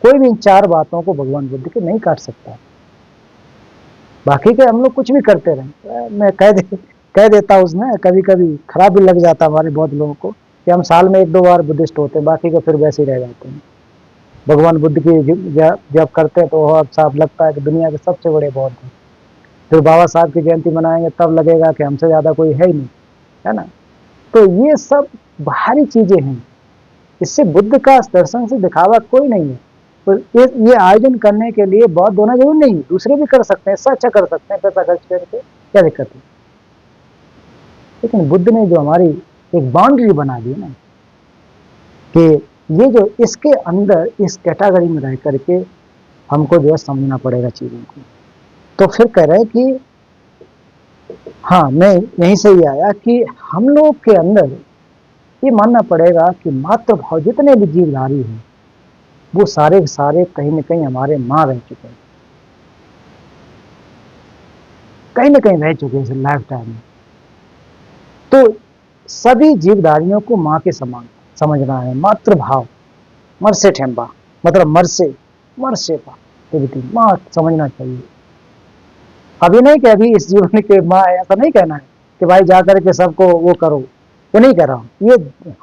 कोई भी इन 4 बातों को भगवान बुद्ध के नहीं काट सकता। बाकी के हम लोग कुछ भी करते रहे, मैं कह देता उसमें कभी कभी खराब भी लग जाता हमारे बहुत लोगों को कि हम साल में 1-2 बार बुद्धिस्ट होते हैं, बाकी के फिर वैसे ही रह जाते हैं। भगवान बुद्ध की जब करते हैं तो अब साफ लगता है कि दुनिया के सबसे बड़े बौद्ध हैं। फिर बाबा साहब की जयंती मनाएंगे तब लगेगा कि हमसे ज़्यादा कोई है ही नहीं, है ना। तो ये सब बाहरी चीज़ें हैं, इससे बुद्ध का दर्शन से दिखावा कोई नहीं है। तो ये आयोजन करने के लिए बौद्ध होना जरूरी नहीं, दूसरे भी कर सकते हैं, इससे अच्छा कर सकते हैं पैसा खर्च करके, क्या दिक्कत है। लेकिन बुद्ध ने जो हमारी एक बाउंड्री बना दी ना, कि ये जो इसके अंदर इस कैटेगरी में रह करके हमको जो है समझना पड़ेगा चीज़ों को। तो फिर कह रहे कि हाँ, मैं यहीं से ही आया कि हम लोग के अंदर ये मानना पड़ेगा कि मातृ भाव जितने भी जीवधारी हैं वो सारे के सारे कहीं न कहीं हमारे माँ रह चुके हैं, कहीं न कहीं रह चुके हैं लाइफ टाइम में। तो सभी जीवधारियों को माँ के समान समझना है, मातृभाव, मरसे ठेम्बा, मतलब मरसे पा माँ समझना चाहिए। अभी नहीं कि अभी इस जीवन के माँ है, ऐसा नहीं कहना है कि भाई जाकर के सबको वो करो, वो नहीं कह रहा हूँ। ये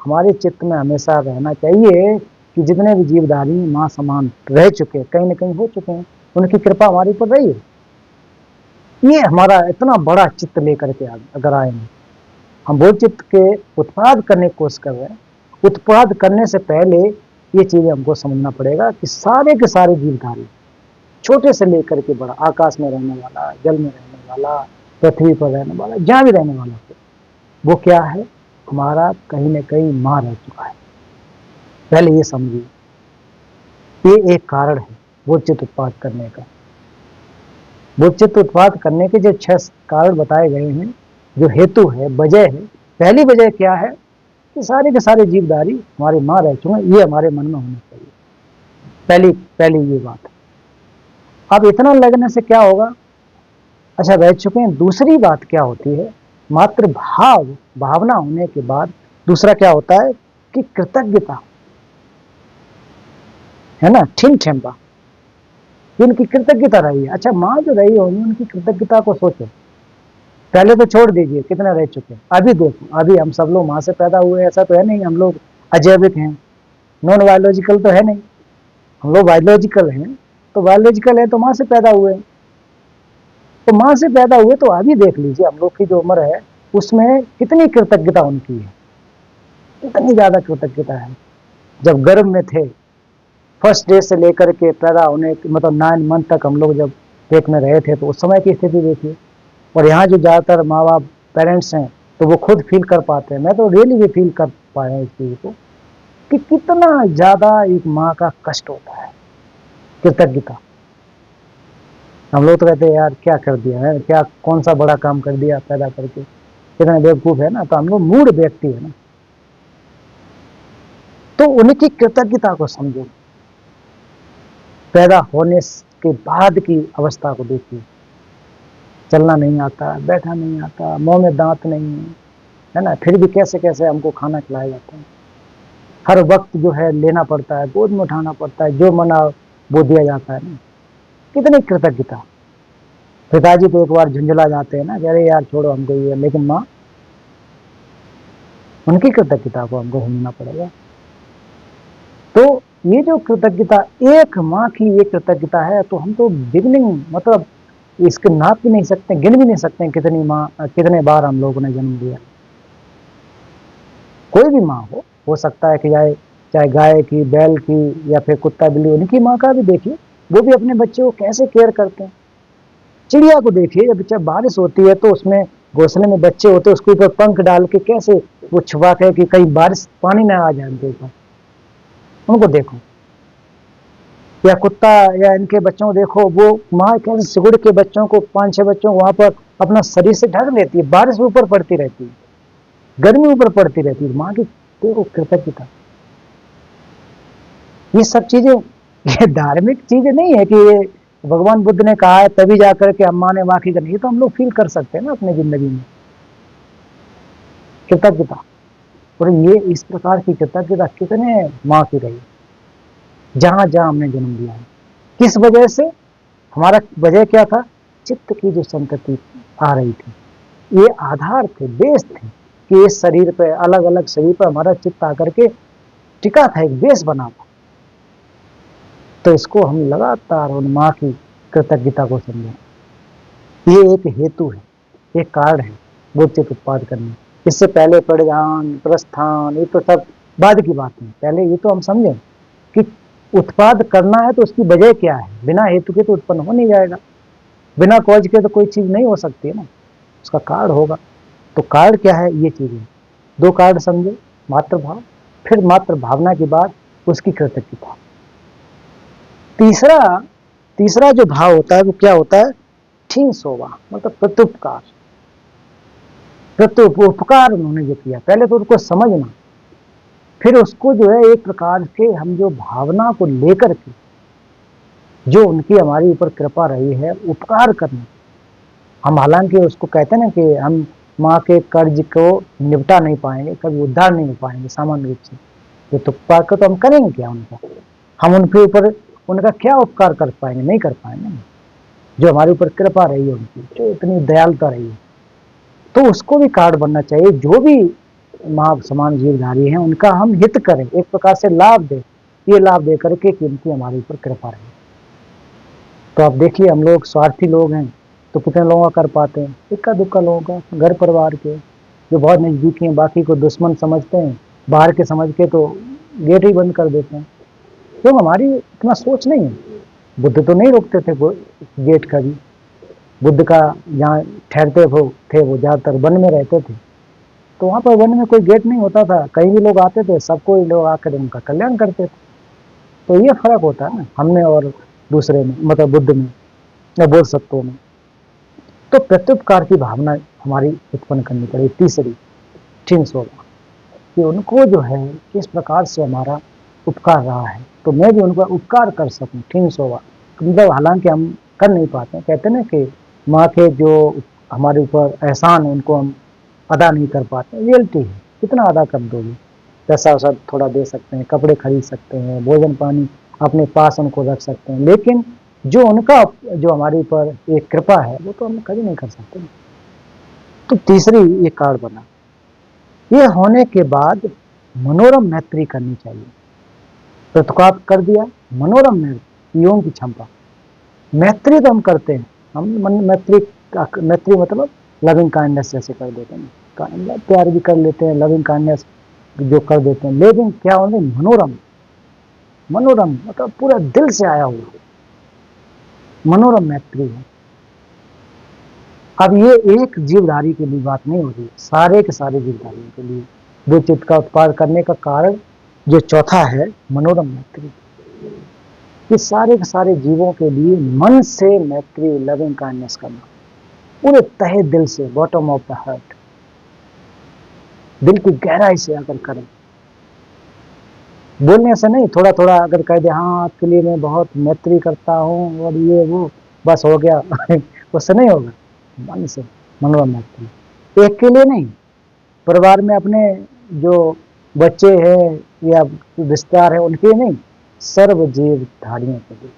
हमारे चित्त में हमेशा रहना चाहिए कि जितने भी जीवधारी माँ समान रह चुके, कहीं न कहीं हो चुके हैं, उनकी कृपा हमारी पर रही है। ये हमारा इतना बड़ा चित्त लेकर के अगर आएंगे, हम वो चित्त के उत्पाद करने की कोशिश कर रहे हैं, उत्पाद करने से पहले ये चीजें हमको समझना पड़ेगा कि सारे के सारे जीवधारी, छोटे से लेकर के बड़ा, आकाश में रहने वाला, जल में रहने वाला, पृथ्वी पर रहने वाला, जहां भी रहने वाला है, वो क्या है, हमारा कहीं न कहीं माँ रह चुका है। पहले ये समझिए, ये एक कारण है बोधचित्त उत्पाद करने का। बोधचित्त उत्पाद करने के जो 6 कारण बताए गए हैं, जो हेतु है, वजह है, पहली वजह क्या है कि सारे के सारे जीवधारी हमारे माँ रह चुके हैं, ये हमारे मन में होना चाहिए। पहली ये बात। अब इतना लगने से क्या होगा, अच्छा रह चुके हैं। दूसरी बात क्या होती है, मात्र भावना होने के बाद दूसरा क्या होता है कि कृतज्ञता, है ना, ठिन ठेम्बा, जिनकी कृतज्ञता रही है। अच्छा, माँ जो रही होगी उनकी कृतज्ञता को सोचो। पहले तो छोड़ दीजिए कितने रह चुके हैं, अभी देखो, अभी हम सब लोग माँ से पैदा हुए, ऐसा तो है नहीं हम लोग अजैविक हैं, नॉन बायोलॉजिकल तो है नहीं, हम लोग बायोलॉजिकल हैं। तो बायोलॉजिकल है तो माँ से पैदा हुए, तो माँ से पैदा हुए, तो अभी देख लीजिए हम लोग की जो उम्र है उसमें कितनी कृतज्ञता उनकी है, कितनी ज्यादा कृतज्ञता है। जब गर्भ में थे, फर्स्ट डे से लेकर के पैदा होने, मतलब 9 मंथ तक हम लोग जब पेट में रहे थे, तो उस समय की स्थिति देखिए। और यहाँ जो ज़्यादातर माँ बाप पेरेंट्स हैं, तो वो खुद फील कर पाते हैं, मैं तो रियली भी फील कर पाया इस चीज़ को, कि कितना ज़्यादा एक माँ का कष्ट होता है। कृतज्ञता, हम लोग तो कहते हैं यार क्या कर दिया है, क्या कौन सा बड़ा काम कर दिया पैदा करके, कितना बेवकूफ़ है ना, तो हम लोग मूड व्यक्ति है ना। तो उनकी कृतज्ञता को समझो, पैदा होने के बाद की अवस्था को देखिए, चलना नहीं आता, बैठा नहीं आता, मुंह में दांत नहीं है ना, फिर भी कैसे कैसे हमको खाना खिलाया जाता है, हर वक्त जो है लेना पड़ता है, गोद में उठाना पड़ता है, जो मना वो दिया जाता है ना। कितनी कृतज्ञता। पिताजी तो एक बार झुंझला जाते हैं ना, कह रहे यार छोड़ो हमको ये, लेकिन माँ, उनकी कृतज्ञता को हमको समझना पड़ेगा। तो ये जो कृतज्ञता, एक माँ की ये कृतज्ञता है, तो हम तो बिगनिंग, मतलब इसके नाप भी नहीं सकते, गिन भी नहीं सकते कितनी माँ, कितने बार हम लोगों ने जन्म दिया। कोई भी माँ हो सकता है कि चाहे गाय की, बैल की, या फिर कुत्ता बिल्ली, उनकी माँ का भी देखिए, वो भी अपने बच्चे को कैसे केयर करते हैं। चिड़िया को देखिए, जब बारिश होती है तो उसमें घोंसले में बच्चे होते हैं, उसके ऊपर पंख डाल के कैसे वो छुपा के कि कहीं बारिश पानी ना आ जाए उनके ऊपर, उनको देखो। या कुत्ता या इनके बच्चों को देखो, वो माँ कैसे सिकुड़ के बच्चों को, 5-6 बच्चों को वहां पर अपना शरीर से ढक लेती है, बारिश ऊपर पड़ती रहती है, गर्मी ऊपर पड़ती रहती है, माँ की देखो कृतज्ञता। ये सब चीजें, ये धार्मिक चीजें नहीं है कि ये भगवान बुद्ध ने कहा है तभी जाकर के अम्मा ने वाकई करनी, ये तो हम लोग फील कर सकते हैं ना अपनी जिंदगी में, कृतज्ञता। और ये इस प्रकार की कृतज्ञता कितने माँ की रही, जहां जहां हमने जन्म लिया है। किस वजह से, हमारा वजह क्या था, चित्त की जो संतति आ रही थी, ये आधार थे, बेस थे, कि इस शरीर पे, अलग अलग शरीर पर हमारा चित्त आकर के टिका था, एक बेस बना था। तो इसको हम लगातार उन माँ की कृतज्ञता को समझें। ये एक हेतु है, एक कारण है बोधचित्त उत्पाद करने। इससे पहले परिधान, प्रस्थान, ये तो सब बाद की बात है। पहले ये तो हम समझें कि उत्पाद करना है तो उसकी वजह क्या है, बिना हेतु के तो उत्पन्न हो नहीं जाएगा, बिना कॉज के तो कोई चीज नहीं हो सकती है ना, उसका कारण होगा। तो कारण क्या है, ये चीजें 2 कारण समझे, मात्र भाव, फिर मात्र भावना के बाद उसकी कृतज्ञता। तीसरा जो भाव होता है वो क्या होता है, ठीक सोवा, मतलब प्रत्युपकार। प्रत्युपकार उन्होंने जो किया, पहले तो उनको समझना, फिर उसको जो है एक प्रकार के हम जो भावना को लेकर के, जो उनकी हमारी ऊपर कृपा रही है, उपकार करना। हम हालांकि उसको कहते हैं ना कि हम माँ के कर्ज को निपटा नहीं पाएंगे, कभी उद्धार नहीं हो पाएंगे सामान्य रूप से, ये तो उपकार को तो हम करेंगे क्या उनका, हम उनके ऊपर उनका क्या उपकार कर पाएंगे, नहीं कर पाएंगे। जो हमारे ऊपर कृपा रही है उनकी, जो इतनी दयालुता रही है, तो उसको भी कार्ड बनना चाहिए। जो भी माँ समान जीवधारी हैं उनका हम हित करें, एक प्रकार से लाभ दें, ये लाभ दे करके कि इनकी हमारे ऊपर कृपा रहे। तो आप देखिए, हम लोग स्वार्थी लोग हैं, तो कितने लोगों का कर पाते हैं, इक्का दुक्का लोगों का, घर परिवार के जो बहुत नजदीकी हैं, बाकी को दुश्मन समझते हैं, बाहर के समझ के तो गेट ही बंद कर देते हैं, क्यों? हमारी इतना सोच नहीं है। बुद्ध तो नहीं रोकते थे गेट का भी। बुद्ध का जहाँ ठहरते थे वो ज़्यादातर वन में रहते थे, तो वहाँ पर वन में कोई गेट नहीं होता था, कहीं भी लोग आते थे, सबको ही लोग आकर उनका कल्याण करते थे। तो ये फर्क होता है ना हमने और दूसरे में, मतलब बुद्ध में या बोधिसत्वों में। तो प्रत्युपकार की भावना हमारी उत्पन्न करनी पड़ेगी। तीसरी 316 कि उनको जो है किस प्रकार से हमारा उपकार रहा है, तो मैं भी उनका उपकार कर सकूं। 316 मतलब हालांकि हम कर नहीं पाते, कहते ना कि माँ के जो हमारे ऊपर एहसान है उनको हम अदा नहीं कर पाते। रियलिटी है, कितना अदा कर दोगे? पैसा वैसा थोड़ा दे सकते हैं, कपड़े खरीद सकते हैं, भोजन पानी अपने पास उनको रख सकते हैं, लेकिन जो उनका जो हमारे ऊपर एक कृपा है वो तो हम कभी नहीं कर सकते। तो तीसरी ये कार्ड बना। ये होने के बाद मनोरम मैत्री करनी चाहिए। प्रतिपात कर दिया, मनोरम मैत्री, योग की क्षमता। मैत्री तो हम करते हैं, हम मैत्री मतलब लविंग काइंडनेस जैसे कर देते हैं, प्यार भी कर लेते हैं, लविंग काइंडनेस जो कर देते हैं, लेकिन क्या होते हैं मनोरम। मनोरम मतलब पूरा दिल से आया हुआ मनोरम मैत्री है। अब ये एक जीवधारी के लिए बात नहीं हो रही, सारे के सारे जीवधारियों के लिए दो चित्त का उत्पाद करने का कारण जो चौथा है मनोरम मैत्री। ये सारे के सारे जीवों के लिए मन से मैत्री, लविंग काइंडनेस करना, पूरे तहे दिल से, बॉटम ऑफ द हार्ट, दिल की गहराई से अगर करें, बोलने से नहीं, थोड़ा थोड़ा अगर कह दे हाँ आपके लिए मैं बहुत मैत्री करता हूँ और ये वो, बस हो गया उससे नहीं होगा। मन से मनोरम मैत्री, एक के लिए नहीं, परिवार में अपने जो बच्चे हैं या विस्तार है उनके लिए नहीं, सर्व जीवधारियों के लिए,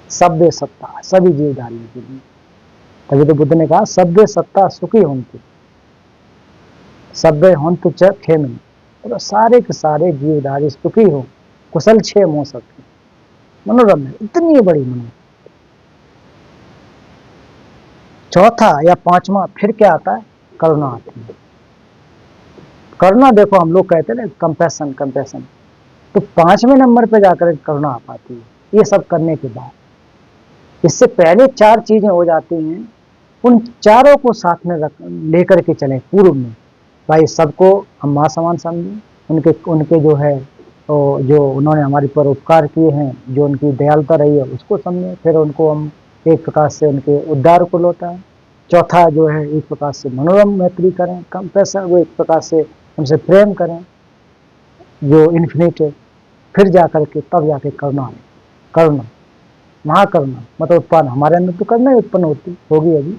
सभ्य सत्ता सभी जीवधारियों के लिए। तभी तो बुद्ध ने कहा सभ्य सत्ता सुखी होंगे, सभ्य होंतु च खेमिनी, तो सारे के सारे जीवधारी सुखी हो, कुशल क्षेम हो सकते। मनोरम है, इतनी बड़ी मनोरम। चौथा या पांचवा फिर क्या आता है? करुणा आती है। करुणा देखो हम लोग कहते हैं ना कंपैशन कंपैशन, तो 5वें नंबर पे जाकर करुणा आ पाती है ये सब करने के बाद। इससे पहले 4 चीजें हो जाती हैं, उन चारों को साथ में लेकर के चलें पूर्व में। भाई सबको हम माँ समान समझें, उनके उनके जो है जो उन्होंने हमारे पर उपकार किए हैं, जो उनकी दयालुता रही है उसको समझें, फिर उनको हम एक प्रकार से उनके उद्धार को लौटा है। चौथा जो है एक प्रकार से मनोरम मैत्री करें, कंपैशन, वो एक प्रकार से उनसे प्रेम करें जो इन्फिनिट है। फिर जाकर के तब जाके करुणा, करुणा महाकरुणा मतलब उत्पन्न हमारे अंदर तो करुणा ही उत्पन्न होगी अभी।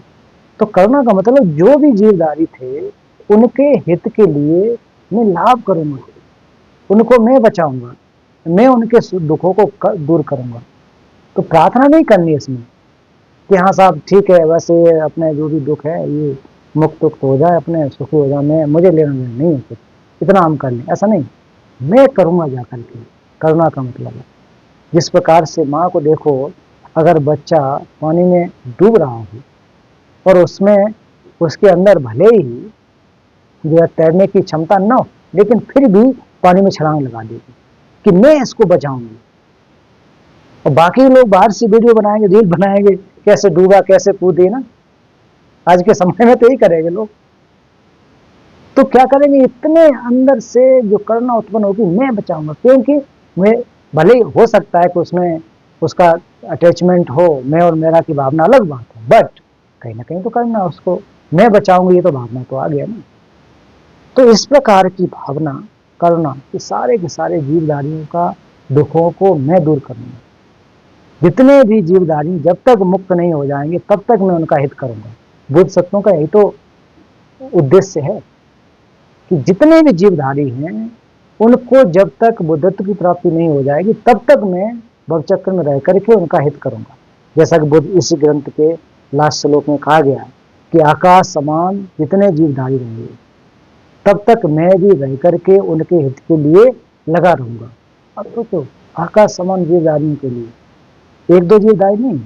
तो करुणा का मतलब जो भी जीवधारी थे उनके हित के लिए मैं लाभ करूंगा, उनको मैं बचाऊंगा, मैं उनके दुखों को दूर करूंगा। तो प्रार्थना नहीं करनी इसमें कि हाँ साहब ठीक है वैसे अपने जो भी दुख है ये मुक्त हो जाए, अपने सुखी हो जाए, मैं मुझे लेना देना नहीं है कुछ, इतना हम कर लें, ऐसा नहीं, मैं करूंगा जाकर के। करुणा का मतलब है जिस प्रकार से माँ को देखो, अगर बच्चा पानी में डूब रहा है और उसमें उसके अंदर भले ही जो है तैरने की क्षमता न हो, लेकिन फिर भी पानी में छलांग लगा देगी कि मैं इसको बचाऊंगी। और बाकी लोग बाहर से वीडियो बनाएंगे, रील बनाएंगे, कैसे डूबा कैसे कूदे ना, आज के समय में तो यही करेंगे लोग। तो क्या करेंगे, इतने अंदर से जो करुणा उत्पन्न होगी, मैं बचाऊंगा, क्योंकि मैं भले हो सकता है कि उसमें उसका अटैचमेंट हो, मैं और मेरा की भावना अलग बात है, बट कहीं ना कहीं तो करना उसको, मैं बचाऊंगी, ये तो भावना तो आ गया ना। तो इस प्रकार की भावना करुणा कि सारे के सारे जीवधारियों का दुखों को मैं दूर करूंगा। जितने भी जीवधारी जब तक मुक्त नहीं हो जाएंगे तब तक मैं उनका हित करूंगा। बुद्ध सत्वों का यही तो उद्देश्य है कि जितने भी जीवधारी हैं उनको जब तक बुद्धत्व की प्राप्ति नहीं हो जाएगी तब तक मैं भवचक्र में रह करके उनका हित करूंगा। जैसा कि बुद्ध इस ग्रंथ के लास्ट श्लोक में कहा गया कि आकाश समान जितने जीवधारी रहेंगे तब तक मैं भी रह करके उनके हित के लिए लगा रहूंगा। अब सोचो, आकाश समान जीवधारियों के लिए एक दो जीवधारी नहीं,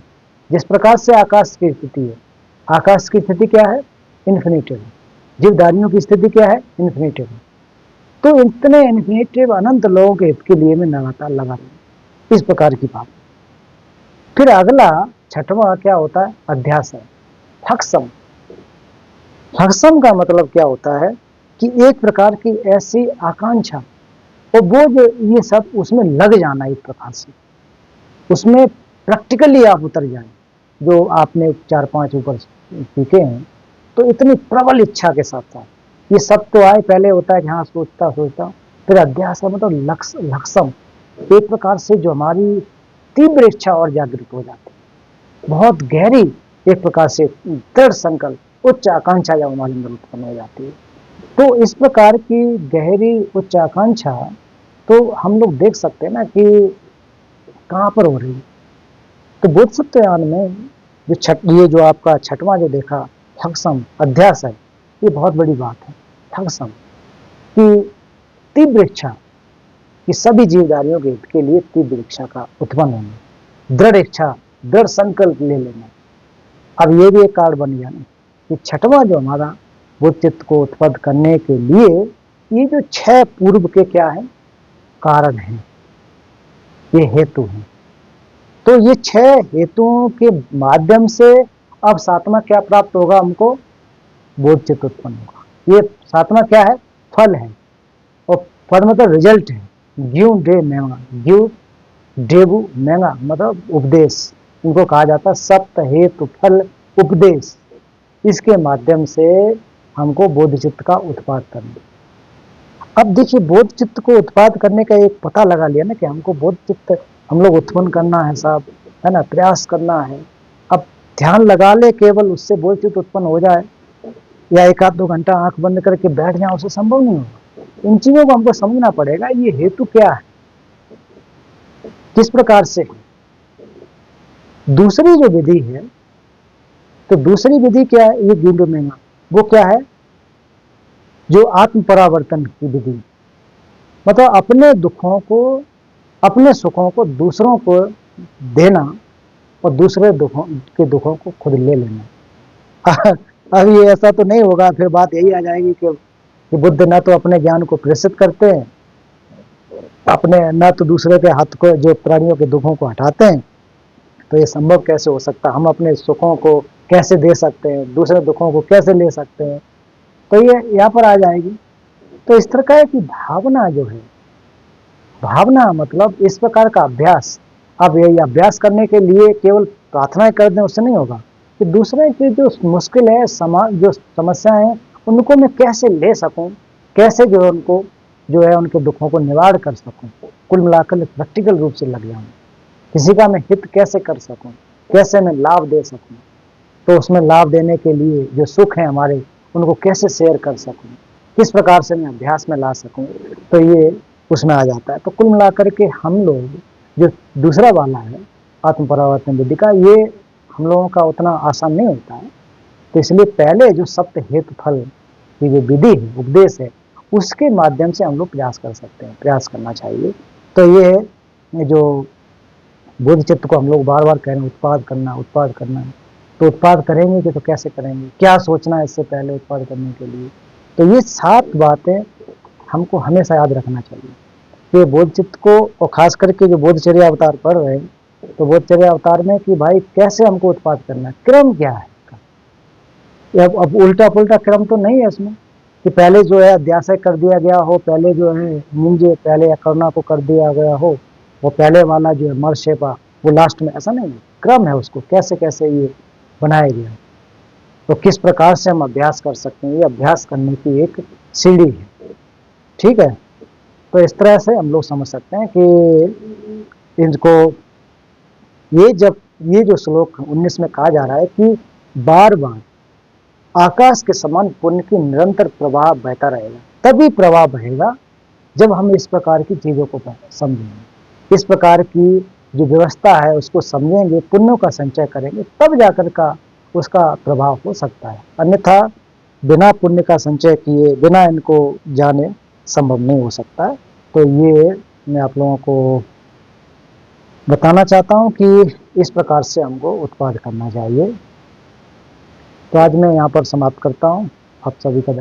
जिस प्रकार से आकाश की स्थिति है, आकाश की स्थिति क्या है? इन्फिनिट है। जीवधारियों की स्थिति क्या है? इन्फिनिट है। तो इतने इन्फिनिटिव अनंत लोगों के हित के लिए मैं लगातार लगा रही हूँ, इस प्रकार की बात। फिर अगला छठवां क्या होता है? अध्यास है, हक्षम। हक्षम का मतलब क्या होता है कि एक प्रकार की ऐसी आकांक्षा और वो जो ये सब उसमें लग जाना, एक प्रकार से उसमें प्रैक्टिकली आप उतर जाएं, जो आपने 4-5 ऊपर सीखे हैं। तो इतनी प्रबल इच्छा के साथ साथ ये सब तो आए, पहले होता है कि हाँ सोचता सोचता, फिर अध्यास है मतलब लक्षम, एक प्रकार से जो हमारी तीव्र इच्छा और जागृत हो जाती है, बहुत गहरी एक प्रकार से दृढ़ संकल्प, उच्च आकांक्षा जब हमारे अंदर उत्पन्न हो जाती है। तो इस प्रकार की गहरी उच्च आकांक्षा तो हम लोग देख सकते हैं ना कि कहाँ पर हो रही है। तो बोधचित्तयान में ये जो आपका छठवां जो देखा, थकसम अध्यास है, ये बहुत बड़ी बात है। थकसम की तीव्र इच्छा कि सभी जीवधारियों के हित के लिए तीव्र इच्छा का उत्पन्न होना, दृढ़ इच्छा, दृढ़ संकल्प ले लेना। अब ये भी एक कार्ड बन गया ना कि छठवां जो हमारा बोधचित्त को उत्पन्न करने के लिए ये जो 6 पूर्व के क्या है कारण हैं, ये हेतु हैं। तो ये 6 हेतुओं के माध्यम से अब 7वां क्या प्राप्त होगा हमको? बोधचित्त उत्पन्न होगा। ये 7वां क्या है? फल है, और फल मतलब रिजल्ट है। गिव डे मेंगा, गिव डेबु मेंगा मतलब उपदेश, इनको कहा जाता है सप्त हेतु फल उपदेश। इसके माध्यम से हमको बोधचित्त का उत्पाद करना। अब देखिए, बोधचित्त को उत्पाद करने का एक पता लगा लिया ना कि हमको बोधचित्त हम लोग उत्पन्न करना है साहब, है ना, प्रयास करना है। अब ध्यान लगा ले केवल, उससे बोधचित्त उत्पन्न हो जाए या 1-2 घंटा आंख बंद करके बैठ जाए, उससे संभव नहीं होगा। इन चीजों को हमको समझना पड़ेगा, ये हेतु क्या है, किस प्रकार से। दूसरी जो विधि है, तो दूसरी विधि क्या है? ये गिंड में वो क्या है? जो आत्म परावर्तन की विधि, मतलब अपने दुखों को, अपने सुखों को दूसरों को देना और दूसरे दुखों को खुद ले लेना। अब ये ऐसा तो नहीं होगा, फिर बात यही आ जाएगी कि बुद्ध न तो अपने ज्ञान को प्रेषित करते हैं, अपने न तो दूसरे के हाथ को, जो प्राणियों के दुखों को हटाते हैं। तो ये संभव कैसे हो सकता? हम अपने सुखों को कैसे दे सकते हैं, दूसरे दुखों को कैसे ले सकते हैं? तो ये यहाँ पर आ जाएगी। तो इस तरह का की भावना जो है, भावना मतलब इस प्रकार का अभ्यास। अब ये अभ्यास करने के लिए केवल प्रार्थना कर दें उससे नहीं होगा, कि दूसरे की जो मुश्किल है, जो समस्याएं हैं, उनको मैं कैसे ले सकूं, कैसे जो है उनको जो है उनके दुखों को निवारण कर सकूं, कुल मिलाकर प्रैक्टिकल रूप से लग जाऊं, किसी का मैं हित कैसे कर सकूं, कैसे मैं लाभ दे सकूं, तो उसमें लाभ देने के लिए जो सुख है हमारे, उनको कैसे शेयर कर सकूं, किस प्रकार से मैं अभ्यास में ला सकूं, तो ये उसमें आ जाता है। तो कुल मिलाकर के हम लोग जो दूसरा वाला है आत्म परावर्तन विधि का, ये हम लोगों का उतना आसान नहीं होता है। तो इसलिए पहले जो सप्त हेतु फल की जो विधि है, उपदेश है, उसके माध्यम से हम लोग प्रयास कर सकते हैं, प्रयास करना चाहिए। तो ये जो बोधचित्त को हम लोग बार बार कह रहे हैं उत्पाद करना, उत्पाद करना, तो उत्पाद करेंगे कि तो कैसे करेंगे, क्या सोचना है इससे पहले उत्पाद करने के लिए। तो ये 7 बातें हमको हमेशा याद रखना चाहिए। ये बोधचित्त को, और खास करके जो बोधचर्या अवतार पढ़ रहे हैं, तो बोधचर्या अवतार में कि भाई कैसे हमको उत्पाद करना है, क्रम क्या है। अब उल्टा पुल्टा क्रम तो नहीं है इसमें कि पहले जो है अध्यास कर दिया गया हो, पहले जो है मुंजे, पहले करुणा को कर दिया गया हो, वो पहले वाला जो है मर्शेपा वो लास्ट में, ऐसा नहीं है। क्रम है उसको कैसे कैसे ये बनाया गया, तो किस प्रकार से हम अभ्यास कर सकते हैं, ये अभ्यास करने की एक सीढ़ी है। ठीक है, तो इस तरह से हम लोग समझ सकते हैं कि इनको, ये जब ये जो श्लोक 19 में कहा जा रहा है कि बार बार आकाश के समान पुण्य की निरंतर प्रवाह बहता रहेगा, तभी प्रवाह बहेगा जब हम इस प्रकार की चीजों को समझेंगे, इस प्रकार की जो व्यवस्था है उसको समझेंगे, पुण्यों का संचय करेंगे, तब जाकर का उसका प्रभाव हो सकता है। अन्यथा बिना पुण्य का संचय किए, बिना इनको जाने संभव नहीं हो सकता है। तो ये मैं आप लोगों को बताना चाहता हूँ कि इस प्रकार से हमको उत्पाद करना चाहिए। तो आज मैं यहाँ पर समाप्त करता हूँ। आप सभी का